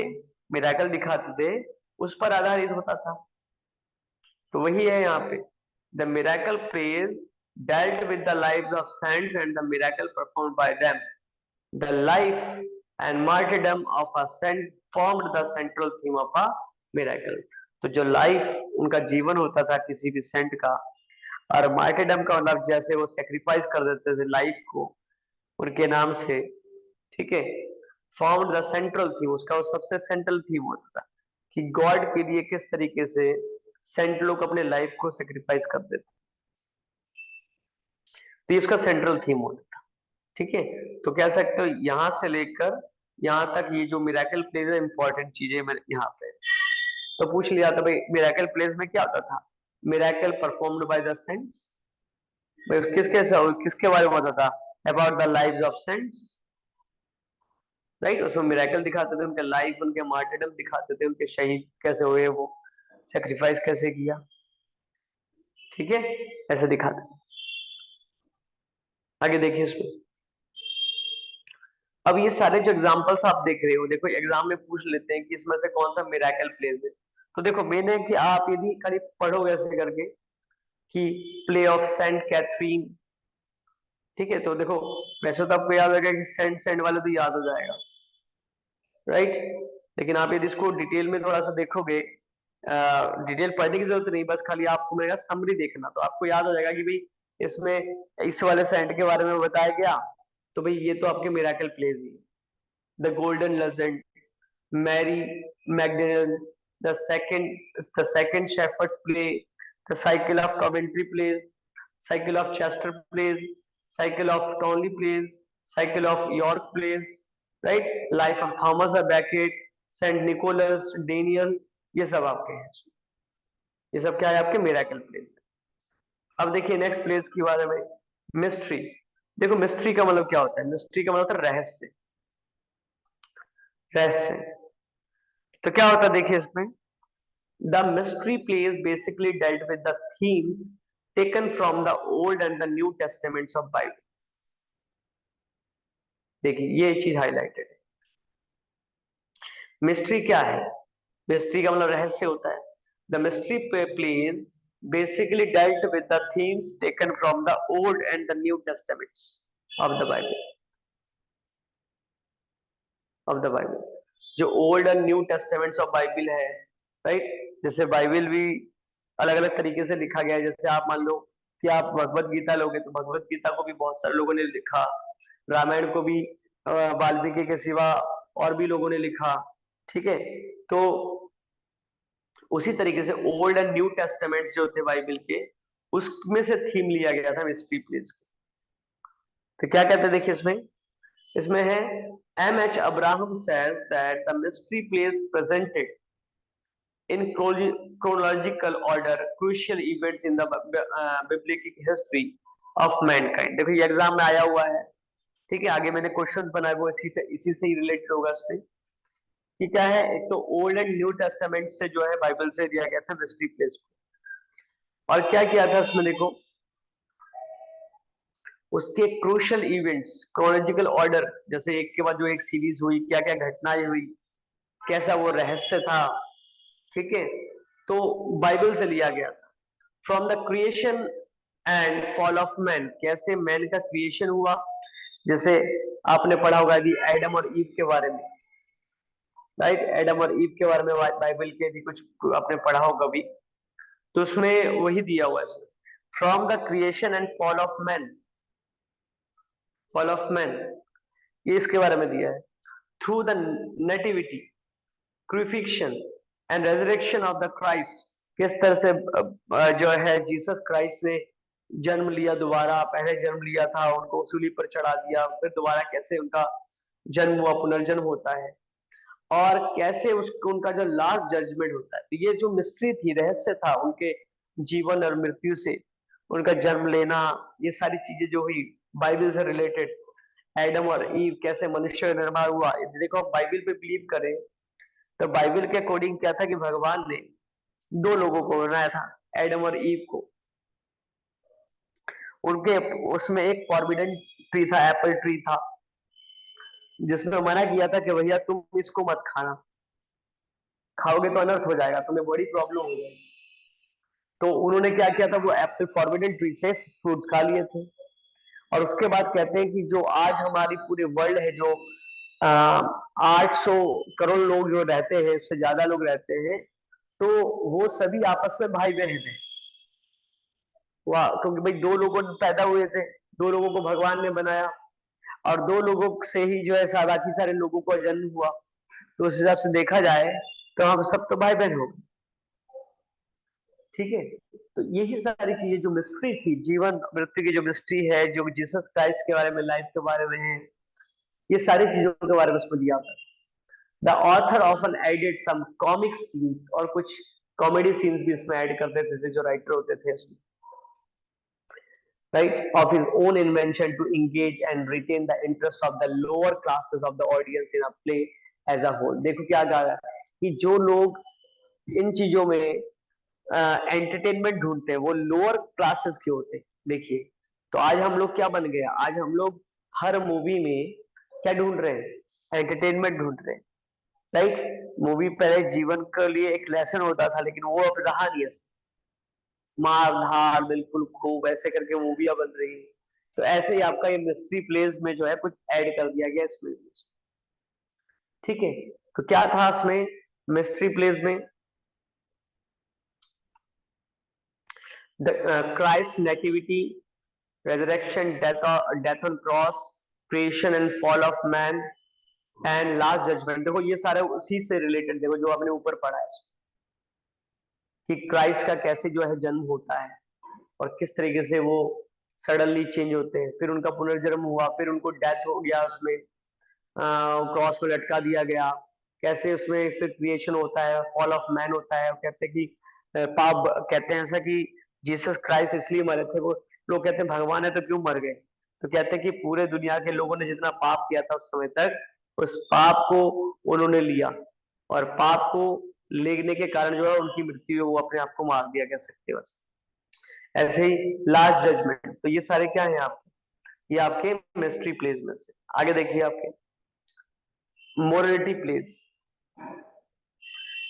मिराकल दिखाते थे, उस पर आधारित होता था। तो वही है यहाँ पे, the miracle place dealt with the lives of saints and the miracle performed by them. The life and martyrdom of a saint formed the central theme of a miracle. तो जो लाइफ, उनका जीवन होता था किसी भी सेंट का, और मार्टिडम का मतलब जैसे वो सेक्रीफाइस कर देते थे लाइफ को उनके नाम से। ठीक है, फॉर्म्ड द सेंट्रल थीम, उसका वो सबसे सेंट्रल थीम होता था कि गॉड के लिए किस तरीके से सेंट लोग अपने लाइफ को सेक्रीफाइस कर देते, तो इसका सेंट्रल थीम होता था। ठीक है, तो कह सकते हो यहां से लेकर यहां तक ये जो मिराकल प्लेस है, इंपॉर्टेंट चीजें यहाँ पे तो पूछ लिया था भाई, मिराकल प्लेस में क्या होता था? Miracle performed by the saints, किसके बारे में होता था? About the lives of cents, right. उसमें मिराकल दिखाते थे, उनके लाइफ, उनके मार्टिरडम दिखाते थे, उनके शहीद कैसे हुए, वो सेक्रीफाइस कैसे किया। ठीक है, ऐसे दिखाते। आगे देखिए इसमें, अब ये सारे जो एग्जांपल्स आप देख रहे हो, देखो एग्जाम में पूछ लेते हैं कि इसमें से कौन सा मिराकल प्लेस है। तो देखो मैंने कि आप यदि करीब पढ़ोगे ऐसे करके कि प्ले ऑफ सेंट कैथरीन, ठीक है, तो देखो वैसे तो आपको याद होगा कि सेंट सेंट वाले तो याद हो जाएगा, राइट। लेकिन आप यदि इसको डिटेल में थोड़ा सा देखोगे, डिटेल पढ़ने की जरूरत नहीं, बस खाली आपको मेरा समरी देखना, तो आपको याद हो जाएगा कि भाई इसमें इस वाले सेंट के बारे में बताया गया, तो भाई ये तो आपके मिराकल प्लेस ही। The golden legend, Mary Magdalene, the second shepherds play, the cycle of Coventry plays, cycle of Chester plays, cycle of Towneley plays, cycle of York plays, right, life of Thomas a Becket, saint Nicholas, Daniel, ये सब आपके हैं। ये सब क्या है? आपके miracle place. अब देखिए नेक्स्ट प्लेस के बारे में, मिस्ट्री। देखो मिस्ट्री का मतलब क्या होता है? मिस्ट्री का मतलब होता है रहस्य, रहस्य। तो क्या होता है देखिए इसमें, the mystery plays basically dealt with the themes taken from the old and the new testaments of Bible. देखिए ये चीज हाईलाइटेड है। मिस्ट्री क्या है? मिस्ट्री का मतलब रहस्य होता है। The mystery place basically dealt with the themes taken from the Old and the New Testaments of the Bible. जो old and new testaments of Bible है, राइट, जैसे बाइबल भी अलग अलग तरीके से लिखा गया है। जैसे आप मान लो कि आप भगवत गीता लोगे, तो भगवत गीता को भी बहुत सारे लोगों ने लिखा, रामायण को भी वाल्मीकि के सिवा और भी लोगों ने लिखा। ठीक है, तो उसी तरीके से ओल्ड एंड न्यू टेस्टामेंट्स जो थे बाइबल के, उसमें से थीम लिया गया था मिस्ट्री प्लेस। तो क्या कहते हैं देखिए इसमें, इसमें है M.H. Abraham says that the mystery plays presented in chronological order crucial events in the biblical history of mankind। देखो ये एग्जाम में आया हुआ है, ठीक है। आगे मैंने क्वेश्चंस बनाए वो इसी से ही रिलेटेड होगा इसमें कि क्या है। एक तो ओल्ड एंड न्यू टेस्टामेंट से जो है बाइबल से दिया गया था मिस्ट्री प्लेस को, और क्या किया था उसमें देखो, उसके क्रूशियल इवेंट्स क्रोनोलॉजिकल ऑर्डर, जैसे एक के बाद जो एक सीरीज हुई, क्या क्या घटनाएं हुई, कैसा वो रहस्य था, ठीक है, तो बाइबल से लिया गया था। From the creation and fall of man, कैसे मैन का क्रिएशन हुआ, जैसे आपने पढ़ा होगा यदि एडम और ईव के बारे में, राइट, एडम और ईव के बारे में बाइबल के भी कुछ आपने पढ़ा होगा भी, तो उसमें वही दिया हुआ है। From the creation and fall of man, fall of man, ये इसके बारे में दिया है। Through the nativity, crucifixion and resurrection of the Christ, किस तरह से जो है जीसस क्राइस्ट ने जन्म लिया, दोबारा पहले जन्म लिया था, उनको सूली पर चढ़ा दिया, फिर दोबारा कैसे उनका जन्म हुआ, पुनर्जन्म होता है, और कैसे उसको उनका जो लास्ट जजमेंट होता है। तो ये जो मिस्ट्री थी, रहस्य था उनके जीवन और मृत्यु से, उनका जन्म लेना, ये सारी चीजें जो हुई बाइबल से रिलेटेड, एडम और ईव कैसे मनुष्य का निर्माण हुआ। देखो आप बाइबल पे बिलीव करें तो बाइबल के अकॉर्डिंग क्या था कि भगवान ने दो लोगों को बनाया था, एडम और ईव को। उनके उसमें एक फॉरबिडन ट्री था, एप्पल ट्री था, जिसमें मना किया था कि भैया तुम इसको मत खाना, खाओगे तो अनर्थ हो जाएगा, तुम्हें बड़ी प्रॉब्लम हो जाएगी। तो उन्होंने क्या किया था, वो एप्पल फॉरबिडन ट्री से फ्रूट्स खा लिए थे। और उसके बाद कहते हैं कि जो आज हमारी पूरे वर्ल्ड है, जो 800 करोड़ लोग जो रहते हैं, उससे ज्यादा लोग रहते हैं, तो वो सभी आपस में भाई बहन हैं। वाह, क्योंकि भाई दो लोगों पैदा हुए थे, दो लोगों को भगवान ने बनाया, और दो लोगों से ही जो है बाकी सारे लोगों का जन्म हुआ। तो उस हिसाब से देखा जाए तो हम सब तो भाई बहन हो गए, ठीक है। तो यही सारी चीजें जो मिस्ट्री थी, जीवन मृत्यु की जो मिस्ट्री है, जो जीसस क्राइस्ट के बारे में, लाइफ के बारे में है, ये सारी चीजों के बारे में उसमें दिया था। The author often added some comic scenes, और कुछ कॉमेडी सीन्स भी इसमें ऐड कर देते थे जो राइटर होते थे इसमें, right, of his own invention to engage and retain the interest of the lower classes of the audience in a play as a whole। देखो क्या कहा है कि जो लोग इन चीजों में एंटरटेनमेंट ढूंढते हैं वो लोअर क्लासेस के होते हैं। देखिए तो आज हम लोग क्या बन गए, आज हम लोग हर मूवी में क्या ढूंढ रहे हैं, एंटरटेनमेंट ढूंढ रहे हैं, राइट। मूवी पहले जीवन के लिए एक लेसन होता था, लेकिन वो अब रहा नहीं है, मार धार बिल्कुल खूब ऐसे करके मूवियां बन रही है। तो ऐसे ही आपका ये मिस्ट्री प्लेस में जो है कुछ ऐड कर दिया गया इसमें, ठीक है। तो क्या था इसमें मिस्ट्री प्लेस में, Christ nativity, resurrection, death on cross, creation and fall of man and last judgment। देखो ये सारे उसी से रिलेटेड, देखो जो आपने ऊपर पढ़ा है कि क्राइस्ट का कैसे जो है जन्म होता है और किस तरीके से वो सडनली चेंज होते हैं, फिर उनका पुनर्जन्म हुआ, फिर उनको डेथ हो गया, उसमें क्रॉस को लटका दिया गया, कैसे उसमें फिर क्रिएशन होता है, फॉल ऑफ मैन होता है। कहते हैं कि पाप, कहते हैं ऐसा कि जीसस क्राइस्ट इसलिए मरे थे, वो लोग कहते हैं भगवान है तो क्यों मर गए, तो कहते हैं कि पूरे दुनिया के लोगों ने जितना पाप किया था उस समय तक, उस पाप को उन्होंने लिया, और पाप को लेने के कारण जो है उनकी मृत्यु, वो अपने आप को मार दिया, कह सकते हैं बस। ऐसे ही लास्ट जजमेंट, तो ये सारे क्या है आपके, ये आपके मिस्ट्री प्लेस में से। आगे देखिए आपके मोरलिटी प्लेस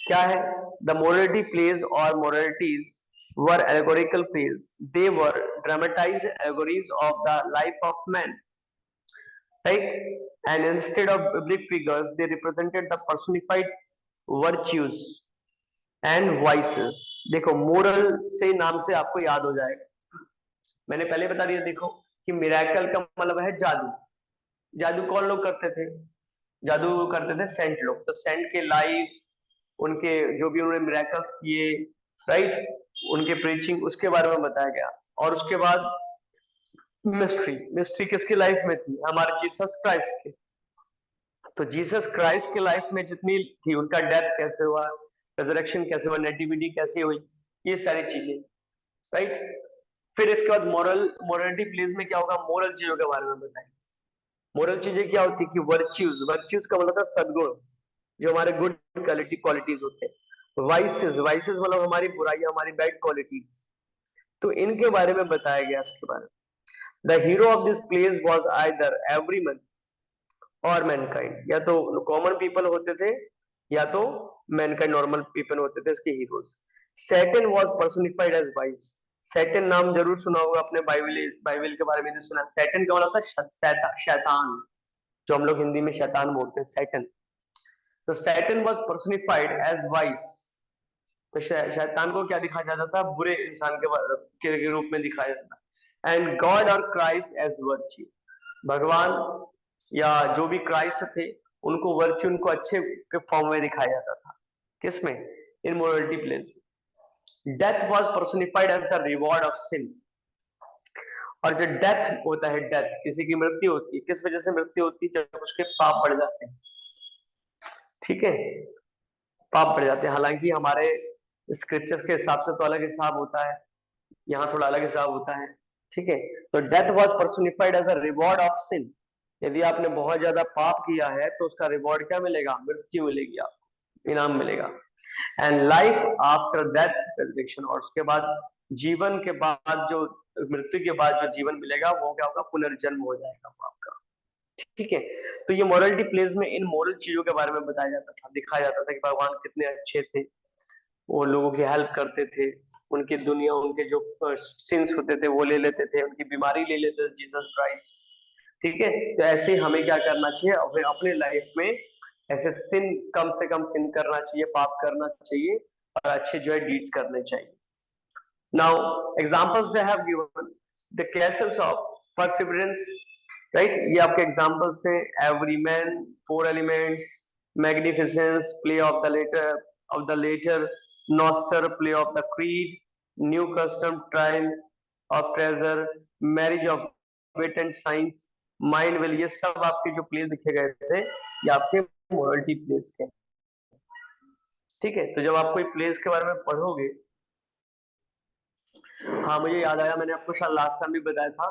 क्या है। द मोरलिटी प्लेस और मोरलिटीज were allegorical plays, they were dramatized allegories of the life of man, right, and instead of biblical figures they represented the personified virtues and vices। देखो moral से नाम से आपको याद हो जाएगा, मैंने पहले बता दिया देखो कि मिरेकल का मतलब है जादू। जादू कौन लोग करते थे, जादू करते थे सेंट लोग। तो सेंट के लाइफ उनके जो भी उन्होंने मिरेकल्स किए, राइट, उनके प्रीचिंग, उसके बारे में बताया गया। और उसके बाद मिस्ट्री, मिस्ट्री किसकी लाइफ में थी? हमारे जीसस क्राइस्ट की। तो जीसस क्राइस्ट की लाइफ में जितनी थी, उनका डेथ कैसे हुआ, रिजरेक्शन कैसे हुआ, नेटिविटी कैसे हुई, ये सारी चीजें, राइट। फिर इसके बाद मोरलिटी प्लेस में क्या होगा, मोरल चीजों के बारे में बताएंगे। मोरल चीजें क्या होती है कि वर्च्यूज, वर्च्यूज का मतलब था सद्गुण, जो हमारे गुड क्वालिटीज होते हैं। वाइसेस, वाइसेस मतलब हमारी बुराइयां, हमारी बैड क्वालिटीज। तो इनके बारे में बताया गया इसके बारे में। The hero of this place was either everyone और मैनकाइंड, या तो कॉमन पीपल होते थे या तो मैनकाइंड नॉर्मल पीपल होते थे इसके heroes. Satan was personified as vice. Satan नाम जरूर सुना होगा अपने बाइबल बाइबल के बारे में जो सुना। सैटन का मतलब था शैतान, जो हम लोग हिंदी में शैतान बोलते हैं, सैटन। तो Satan was personified as vice. तो शैतान को क्या दिखाया जाता था? बुरे इंसान के रूप में दिखाया जाता था। एंड गॉड और क्राइस्ट एज वर्च्यू, भगवान या जो भी क्राइस्ट थे, उनको वर्च्यू, उनको अच्छे के फॉर्म में दिखाया जाता था। किसमें? In morality plays. Death was personified as the reward of sin. और जो डेथ होता है, डेथ किसी की मृत्यु होती है, किस वजह से मृत्यु होती है? जब उसके पाप बढ़ जाते हैं, ठीक है, पाप बढ़ जाते हैं। हालांकि हमारे स्क्रिप्चर्स के हिसाब से तो अलग हिसाब होता है, यहाँ थोड़ा अलग हिसाब होता है, ठीक है। तो death was personified as a reward of sin. यदि आपने बहुत ज्यादा पाप किया है तो उसका रिवॉर्ड क्या मिलेगा? मृत्यु मिलेगी, आपको इनाम मिलेगा। And life after death, resurrection, और उसके बाद जीवन के बाद जो, मृत्यु के बाद जो जीवन मिलेगा वो क्या होगा? पुनर्जन्म हो जाएगा वो आपका, ठीक है। तो ये मोरलिटी प्लेस में इन मोरल चीजों के बारे में बताया जाता था, दिखाया जाता था कि भगवान कितने अच्छे थे, वो लोगों की हेल्प करते थे, उनकी दुनिया, उनके जो सिंस होते थे वो ले लेते थे, उनकी बीमारी ले लेते थे जीसस क्राइस्ट, ठीक है। तो ऐसे हमें क्या करना चाहिए? अपने लाइफ में ऐसे सिन, कम से कम सिन करना चाहिए, पाप करना चाहिए, और अच्छे जो है डीड्स करने चाहिए। Now examples they have given, the castles of perseverance, right, ये आपके एग्जांपल्स हैं। Everyman, four elements, magnificence, play of the pater, noster, play of the creed, new custom, trial of treasure, marriage of wit and science, mind will, ये सब आपके जो place लिखे गए थे, ये आपके मोरलिटी प्लेस के, ठीक है। तो जब आप कोई प्लेस के बारे में पढ़ोगे, हाँ मुझे याद आया, मैंने आपको शायद लास्ट टाइम भी बताया था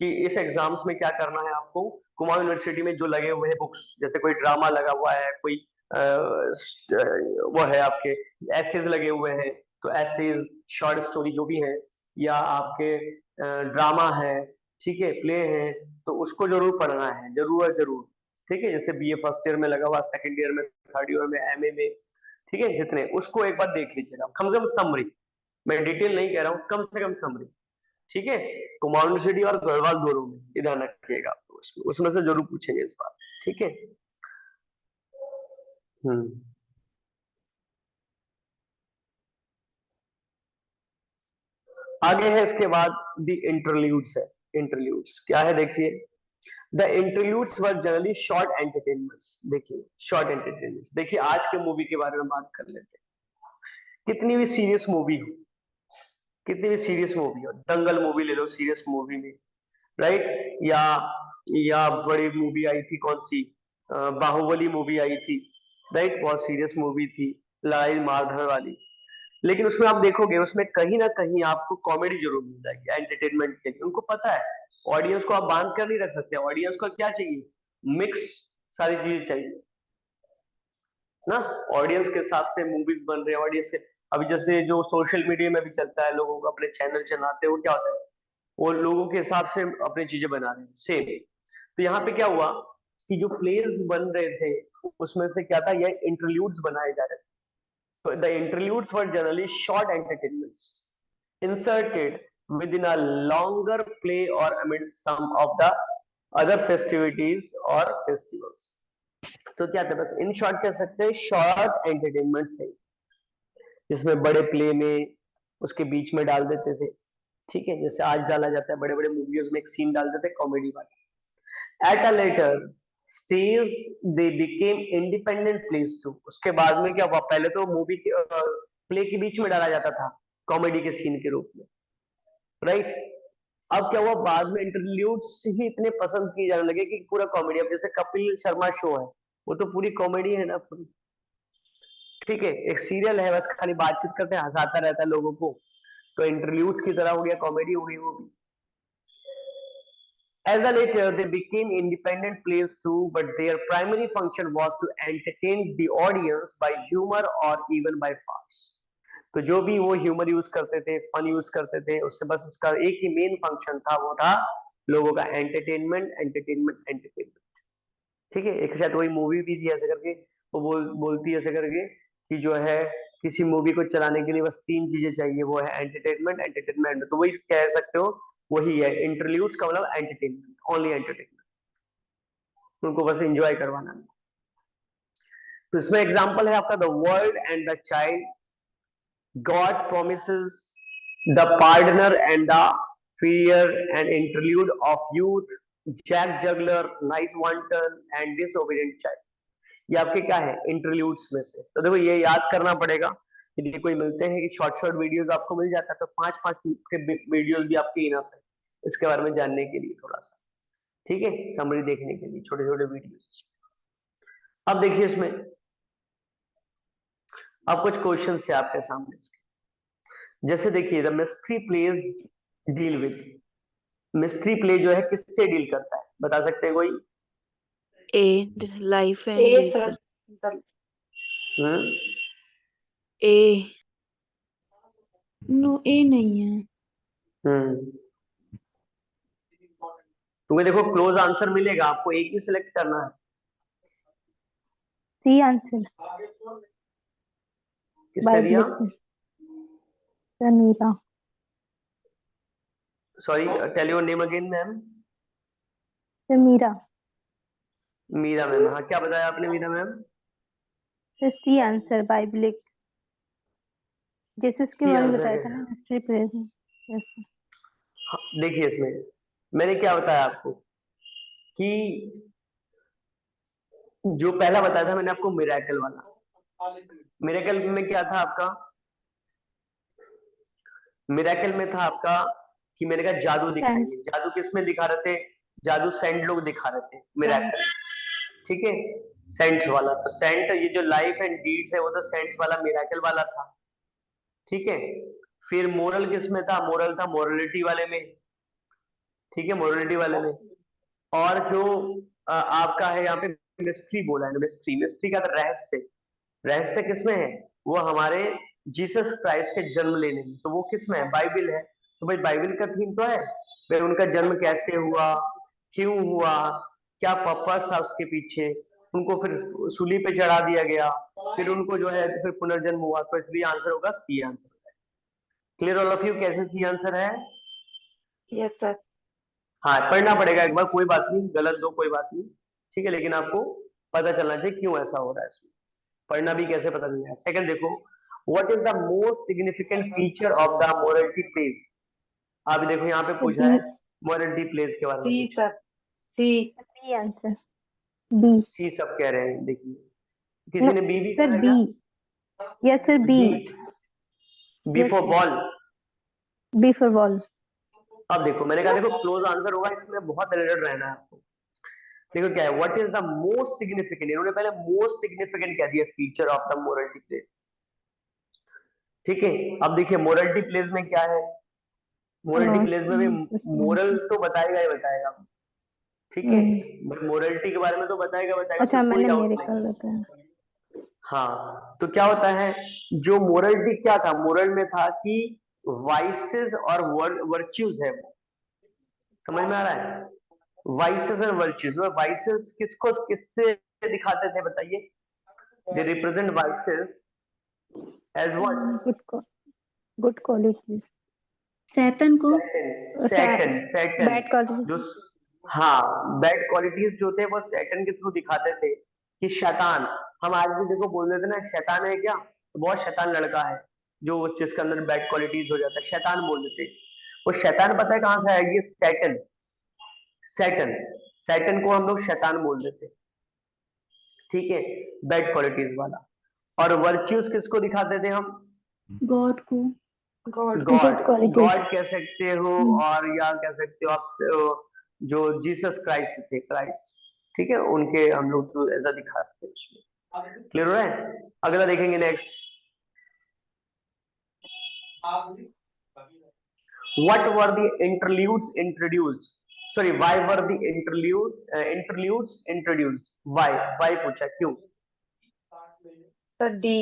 कि इस एग्जाम्स में क्या करना है आपको। कुमाऊं यूनिवर्सिटी में जो लगे हुए हैं बुक्स, जैसे कोई ड्रामा लगा हुआ है, कोई वो है आपके एसेज लगे हुए हैं, तो एसेज, शॉर्ट स्टोरी जो भी है, या आपके ड्रामा है, ठीक है, प्ले है, तो उसको जरूर पढ़ना है, जरूर, ठीक है। जैसे बीए फर्स्ट ईयर में लगा हुआ, सेकंड ईयर में, थर्ड ईयर में, एमए में, ठीक है, जितने, उसको एक बार देख लीजिएगा, कम से कम समरी, मैं डिटेल नहीं कह रहा हूँ, कम से कम समरी, ठीक है। कुमाऊं यूनिवर्सिटी और गढ़वाल दोनों में, ध्यान रखिएगा आपको, उसमें से जरूर पूछेंगे इस बार, ठीक है। हम्म। आगे है इसके बाद दी इंटरल्यूड्स है। इंटरल्यूड्स क्या है? देखिए, the interludes were generally short entertainments. देखिए, शॉर्ट एंटरटेनमेंट्स, देखिए आज के मूवी के बारे में बात कर लेते हैं। कितनी भी सीरियस मूवी हो, कितनी भी सीरियस मूवी हो, दंगल मूवी ले लो सीरियस मूवी में, राइट, या बड़ी मूवी आई थी कौन सी, बाहुबली मूवी आई थी, राइट, बहुत सीरियस मूवी थी, लड़ाई मारधर वाली। लेकिन उसमें आप देखोगे, उसमें कहीं ना कहीं आपको कॉमेडी जरूर मिल जाएगी एंटरटेनमेंट के लिए। उनको पता है ऑडियंस को आप बांध कर नहीं रख सकते, ऑडियंस को क्या चाहिए? मिक्स सारी चीजें चाहिए ना। ऑडियंस के हिसाब से मूवीज बन रहे हैं, ऑडियंस से। अभी जैसे जो सोशल मीडिया में भी चलता है, लोगों को अपने चैनल चलाते हैं, वो क्या होता है, वो लोगों के हिसाब से अपनी चीजें बना रहे हैं सेम। तो यहाँ पे क्या हुआ कि जो प्लेस बन रहे थे, उसमें से क्या था, ये इंटरल्यूड्स बनाए जा रहे थे। So the interludes were generally short entertainments inserted within a longer play or amid some of the other festivities or festivals. तो क्या था, बस इन शॉर्ट कह सकते हैं शॉर्ट एंटरटेनमेंट्स थे, जिसमें बड़े प्ले में उसके बीच में डाल देते थे, ठीक है। जैसे आज डाला जाता है बड़े बड़े मूवीज में, एक सीन डाल देते कॉमेडी वाला। At a later says they became independent plays too. उसके बाद में क्या हुआ, पहले तो मूवी के प्ले के बीच में डाला जाता था कॉमेडी के सीन के रूप में, राइट। अब क्या हुआ, बाद में इंटरल्यूड्स ही इतने पसंद किए जाने लगे कि पूरा कॉमेडी, अब जैसे कपिल शर्मा शो है वो तो पूरी कॉमेडी है ना पूरी, ठीक है, एक सीरियल है बस खाली बातचीत करते हैं, हंसाता रहता है लोगों को, तो इंटरल्यूड्स की तरह हो गया, कॉमेडी हो गई वो भी। As a later, they became independent plays too, but their primary function was to entertain the audience by humor or even by farce. तो जो भी वो ह्यूमर यूज करते थे, फन यूज करते थे, उससे बस उसका एक ही मेन फंक्शन था, वो था लोगों का एंटरटेनमेंट एंटरटेनमेंट एंटरटेनमेंट, ठीक है। एक शायद वही मूवी भी थी ऐसे करके, वो बोलती है ऐसे करके कि जो है किसी मूवी को चलाने के लिए बस तीन चीजें चाहिए, वो है एंटरटेनमेंट एंटरटेनमेंट, तो वही कह सकते हो, वही है इंटरल्यूड्स का मतलब एंटरटेनमेंट, ओनली एंटरटेनमेंट, उनको बस एंजॉय करवाना। तो इसमें एग्जांपल है आपका the world and the child, God's promises, the pardoner and the fear and interlude of youth, Jack juggler, nice wanton and disobedient child. ये आपके क्या है इंटरल्यूड्स में से। तो देखो ये याद करना पड़ेगा, यदि कोई मिलते हैं कि शॉर्ट शॉर्ट वीडियोस आपको मिल जाता है तो 5-5 मिनट के वीडियोस भी आपके इनफ है इसके बारे में जानने के लिए थोड़ा सा, ठीक है, समरी देखने के लिए छोटे छोटे वीडियोस। अब देखिए इसमें अब कुछ क्वेश्चन है आपके सामने इसके, जैसे देखिए the mystery plays deal with, mystery play जो है किससे डील करता है, बता सकते हैं कोई? A life and a reason. Sir, a no, a नहीं है। तुम्हें देखो क्लोज आंसर मिलेगा, आपको एक ही सिलेक्ट करना है। सी आंसर किसने दिया? Meera. Sorry, tell your name again ma'am. Meera. Meera ma'am, हाँ क्या बताया आपने Meera ma'am? C answer biblical, जैसे इसके बारे में बताया था ना हिस्ट्री प्लेस में। यस। देखिए इसमें मैंने क्या बताया आपको कि जो पहला बताया था मैंने आपको मिरेकल वाला, मिरेकल में क्या था आपका, मिरेकल में था आपका कि मैंने कहा जादू दिखाएंगे, जादू किस में दिखा रहे थे, जादू सेंट लोग दिखा रहे थे मिरेकल, ठीक है, सेंट्स वाला। तो सेंट ये जो लाइफ एंड डीड्स है वो तो सेंट्स वाला मिरेकल वाला था, ठीक है। फिर मोरल किस में था, मोरल था मोरलिटी वाले में, ठीक है, मोरलिटी वाले में। और जो आपका है यहाँ पे मिस्ट्री बोला है, मिस्ट्री, मिस्ट्री का रहस्य, रहस्य किसमें है, वो हमारे जीसस क्राइस्ट के जन्म लेने में, तो वो किसमें है, बाइबल है। तो भाई बाइबल का थीम तो है भाई उनका जन्म कैसे हुआ, क्यों हुआ, क्या पर्पस था उसके पीछे, उनको फिर सूली पे चढ़ा दिया गया, फिर उनको जो है फिर पुनर्जन्म हुआ, तो इसलिए आंसर होगा C answer. Clear all of you, कैसे सी आंसर है? Yes sir. हाँ पढ़ना पड़ेगा एक बार, कोई बात नहीं, गलत दो कोई बात नहीं, ठीक है, लेकिन आपको पता चलना चाहिए क्यों ऐसा हो रहा है इसमें, पढ़ना भी कैसे पता नहीं है। सेकंड देखो, what is the most significant feature of the morality plays, आप देखो यहाँ पे पूछा है मोरलिटी प्लेज के बारे में। सी सर, सी आंसर बी। सी सब कह रहे हैं, देखिए किसी ने बी भी सर कहा बी। क्या? Yes sir B. B for ball, B for ball. अब देखो मैंने कहा देखो क्लोज आंसर होगा, इसमें बहुत अलर्ट रहना है आपको। देखो क्या है, what is the most significant, इन्होंने पहले मोस्ट सिग्निफिकेंट कह दिया feature of the morality plays, ठीक है। अब देखिए मोरलिटी प्लेज में क्या है, मोरलिटी प्लेज में भी मोरल तो बताएगा ही बताएगा, ठीक है, मोरलिटी के बारे में तो बताएगा बताएगा, अच्छा कोई मैंने डाउट मेरे नहीं। कर बताया। हाँ तो क्या होता है, जो मोरलिटी क्या था, मोरल में था कि वाइसेस और वर्च्यूज है, वो समझ में आ रहा है, वाइसेस एंड वर्च्यूज, वाइसेस किसको किससे दिखाते थे बताइए, they represent vices as what, good qualities. Satan को, सैटन, सैटन बैड क्वालिटीज जो, हाँ बैड क्वालिटीज जो थे वो सैटन के थ्रू दिखाते थे कि शैतान, हम आज भी देखो बोल देते ना शैतान है क्या, तो बहुत शैतान लड़का है जो जिसके अंदर बैड क्वालिटीज हो जाता है, शैतान बोल देते। वो शैतान पता है कहां से आएगी, सैटन, सैटन, सैटन को हम लोग शैतान बोल देते, ठीक है, बैड क्वालिटीज वाला। और वर्च्यूज किसको दिखाते थे हम? गॉड को। God God, good qualities. God कह सकते हो, और या कह सकते हो आप जो जीसस क्राइस्ट थे, क्राइस्ट, ठीक है, उनके हम लोग तो ऐसा दिखाते हैं उसमें। क्लियर हो रहा है? अगला देखेंगे next. What were the interludes introduced? Sorry, why were the interludes introduced? Why पूछा, क्यों? Sir D.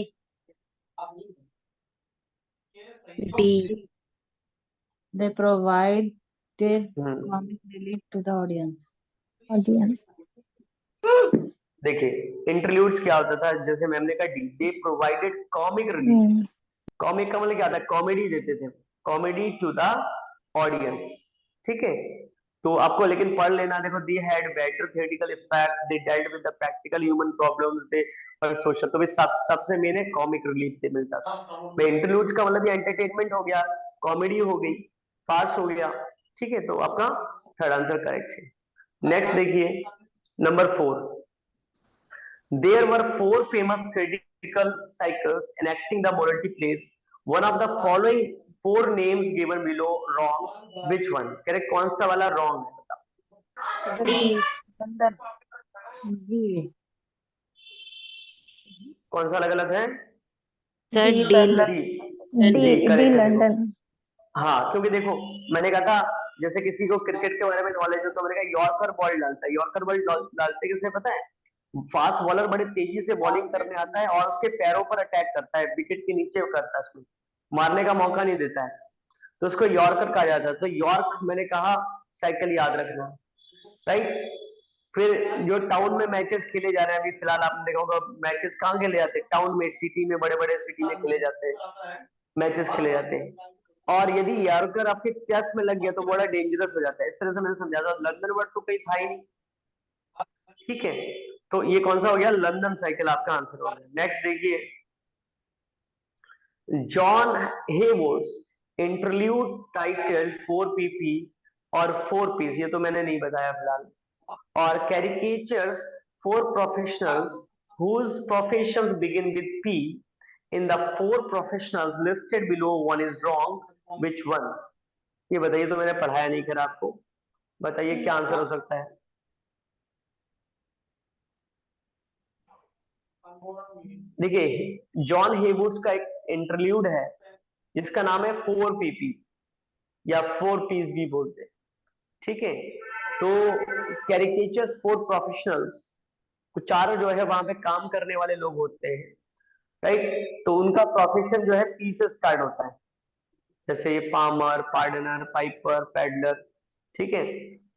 D. They provided hmm, comic relief to the audience. Audience. देखिए इंटरल्यूड्स क्या होता था, जैसे मैम ने कहा, दे प्रोवाइडेड कॉमिक रिलीफ। कॉमिक का मतलब क्या था? कॉमेडी देते थे, कॉमेडी टू द ऑडियंस, ठीक है। तो आपको लेकिन पढ़ लेना, देखो, they had better theoretical effect, they dealt with the practical human problems, they और सोशल। तो भी सबसे मेन है कॉमिक रिलीफ से मिलता था। भाई इंटरल्यूड्स का मतलब ये एंटरटेनमेंट हो गया, कॉमेडी हो गई, फार्स हो गया, ठीक है। तो आपका थर्ड आंसर करेक्ट है। नेक्स्ट देखिए, number 4, there were 4 famous theatrical cycles enacting the morality plays. One of the following 4 names given below wrong. Which one? Correct? कौन सा वाला wrong है? बताओ। लंदन। जी। कौन सा अलग अलग है? Sir D D. London. D, D D correct है। देखो, लंदन। हाँ, क्योंकि देखो मैंने कहा था, जैसे किसी को क्रिकेट के बारे में नॉलेज हो तो मैंने कहा यॉर्कर बॉल डालता है। यॉर्कर बॉल डालते किसे पता है? फास्ट बॉलर बड़े तेजी से बॉलिंग करने आता है और उसके पैरों पर अटैक करता है, विकेट के नीचे करता है, उसमें मारने का मौका नहीं देता है, तो उसको यॉर्कर कहा जाता है। तो यॉर्क मैंने कहा साइकिल याद रखना, राइट। फिर जो टाउन में मैचेस खेले जा रहे हैं, अभी फिलहाल आपने देखा होगा, मैचेस कहाँ खेले जाते हैं? टाउन में, सिटी में, बड़े बड़े सिटी में खेले जाते हैं, मैचेस खेले जाते हैं। और यदि यॉर्कर आपके चेस्ट में लग गया तो बड़ा डेंजरस हो जाता है। इस तरह से मैंने समझा था। लंदन वर्ड तो कहीं था ही नहीं, ठीक है। तो ये कौन सा हो गया? लंदन साइकिल आपका आंसर हो गया। नेक्स्ट देखिए, John Haywards interlude title 4PP और 4Ps, ये तो मैंने नहीं बताया फिलहाल, और caricatures for professionals whose professions begin with P. In the 4 professionals listed below, one is wrong. Which one? ये बताइए, तो मैंने पढ़ाया नहीं कर आपको, बताइए क्या आंसर हो सकता है? देखिए, जॉन हेवुड्स का एक इंटरल्यूड है जिसका नाम है 4PP या 4Ps भी बोलते हैं, ठीक है। तो कैरिकेचर्स फॉर प्रोफेशनल्स, कुछ चारों जो है वहां पे काम करने वाले लोग होते हैं, राइट। तो उनका प्रोफेशन जो है पी से स्टार्ट होता है, जैसे ये पामर, पार्डनर, पाइपर, पैडलर, ठीक है।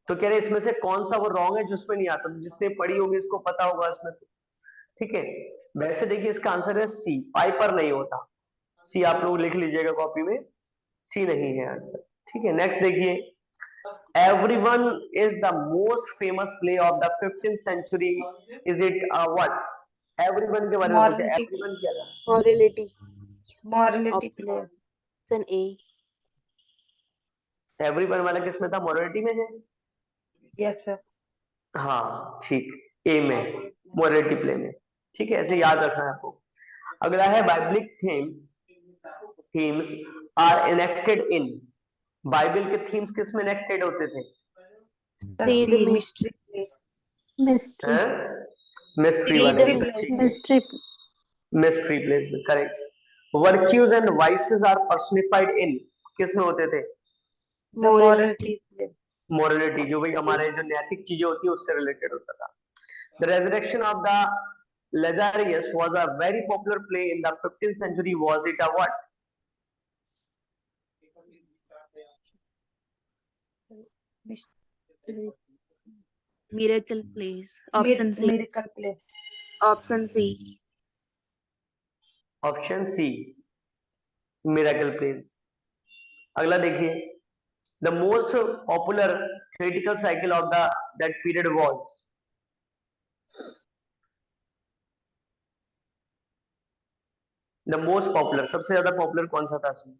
तो कह रहे इसमें से कौन सा वो रॉन्ग है जिसमें नहीं आता? तो जिसने पढ़ी होगी इसको पता होगा इसमें, ठीक है। वैसे देखिए इसका आंसर है सी, पाइपर नहीं होता। सी आप लोग लिख लीजिएगा कॉपी में, सी नहीं है आंसर, ठीक है। नेक्स्ट देखिए, everyone is the most famous play of the 15th century. Is it what? everyone के बारे में पूछा, मॉरलिटी। everyone क्या था? Morality. Morality play. Option A. everyone वाला किसमें था? मोरालिटी में है। Yes sir. हाँ ठीक, ए में, मोरालिटी प्ले में, ठीक है। ऐसे याद रखना है आपको। अगला है biblical themes are enacted in. Bible के थीम्स किस में इनेक्टेड होते थे? C the mystery. Mystery. Mystery C वाले द में, ठीक है, मिस्ट्री। मिस्ट्री प्लेस में, correct. Virtues and vices are personified in, किस में होते थे? मॉरलिटी। मोरालिटी, जो भाई हमारे जो नैतिक चीजें होती है उससे रिलेटेड होता था। The resurrection of the Lazarus was a very popular play in the 15th century. Was it a what? Miracle plays. Option C. Miracle play. Option C. Option C, miracle plays. अगला देखिए, the most popular theoretical cycle of the that period was. The most popular, सबसे ज्यादा popular कौन सा था इसमें?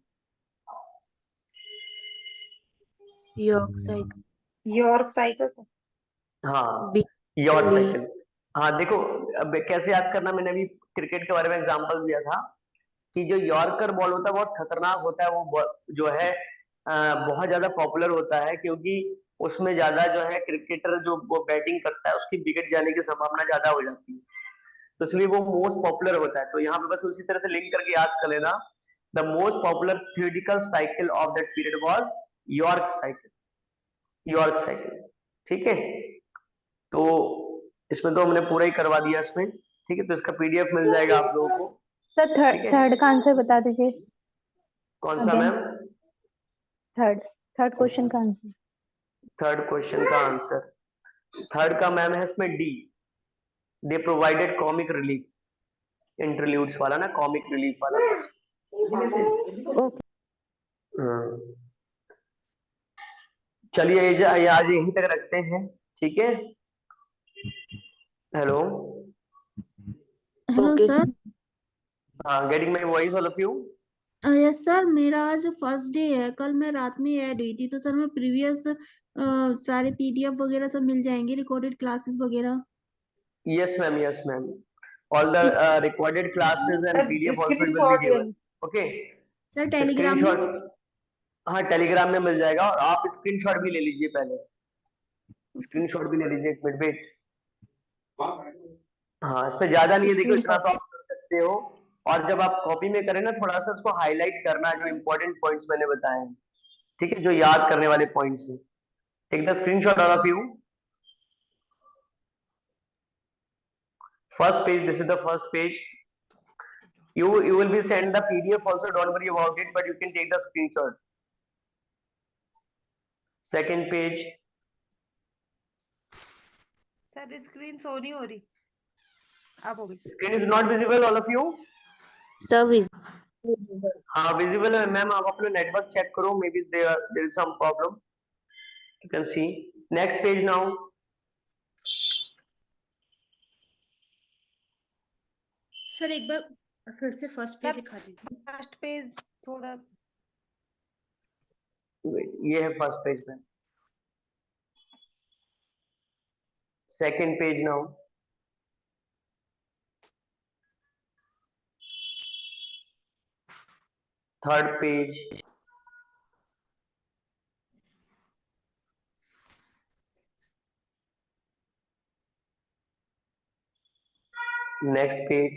York cycle. York cycle. हाँ, B. York cycle. हाँ देखो, अब कैसे याद करना, मैंने अभी क्रिकेट के बारे में एग्जांपल दिया था कि जो यॉर्कर बॉल होता है बहुत खतरनाक होता है, वो जो है बहुत ज्यादा पॉपुलर होता है, क्योंकि उसमें ज्यादा जो है क्रिकेटर जो वो बैटिंग करता है उसकी विकेट जाने की संभावना ज्यादा हो जाती है, तो इसलिए वो मोस्ट पॉपुलर होता है। तो यहाँ पे बस उसी तरह से लिंक करके याद कर लेना, the most popular theoretical cycle of that period was York cycle, York cycle. ठीक है, तो इसमें तो हमने पूरा ही करवा दिया इसमें। ठीक है, तो इसका पीडीएफ मिल जाएगा आप लोगों को। सर ठीक है, थर्ड का आंसर बता दीजिए। कौन सा Again. मैम? थर्ड क्वेश्चन का आंसर। थर्ड क्वेश्चन का आंसर, थर्ड का मैम है इसमें डी, दे प्रोवाइडेड कॉमिक रिलीफ, इंटरल्यूड्स वाला ना, कॉमिक रिलीफ वाला। ओके चलिए आज यहीं तक रखते हैं। ठीक है, हेलो, हेलो Okay, सर। हाँ, getting my voice all of you? Yes sir, मेरा आज फर्स्ट डे है। कल मैं रात में ऐड हुई थी, तो सर मैं प्रीवियस सारे पीडीएफ वगैरह सब मिल जाएंगे, रिकॉर्डेड क्लासेस वगैरह। Yes ma'am, yes ma'am, all the recorded classes and PDF also will be given. Okay, sir Telegram में। स्क्रीनशॉट, हाँ टेलीग्राम में मिल जाएगा, और आप स्क्रीनशॉट भी ले लीजिए, पहले स्क्रीनशॉट भी ले लीजिए। एक मिनट वेट, हाँ इसमें ज्यादा नहीं है, देखो इतना तो आप कर सकते हो। और जब आप कॉपी में करें ना, थोड़ा सा इसको हाईलाइट करना, जो इंपॉर्टेंट पॉइंट्स मैंने बताए हैं, ठीक है, जो याद करने वाले पॉइंट्स हैं। Take the screenshot all of you. First page, this is the first page. You will be sent the PDF also, don't worry about it, but you can take the screenshot. Second page, sir screen show नहीं हो रही, अब हो गई। screen is not visible all of you? Service हाँ visible है ma'am, आप अपना नेटवर्क चेक करो, maybe there is some problem. You can see next page now. Sir एक बार फिर से फर्स्ट पेज दिखा दीजिए। फर्स्ट पेज थोड़ा Wait, ये है फर्स्ट पेज में। Second page now. Third page, next page,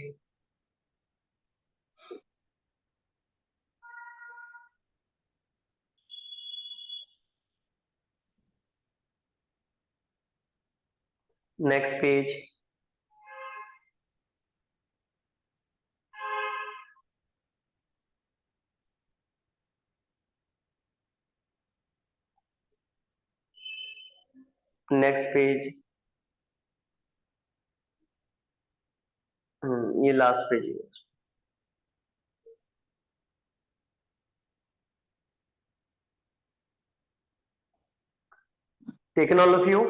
next page, next page, ये लास्ट पेज है। Taken all of you?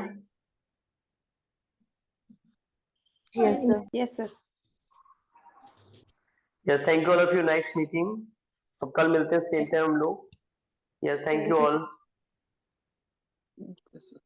Yes sir, yes sir. Yes, thank you all of you. Nice meeting. अब कल मिलते हैं same time हम लोग। Yes, thank you all. Yes, sir.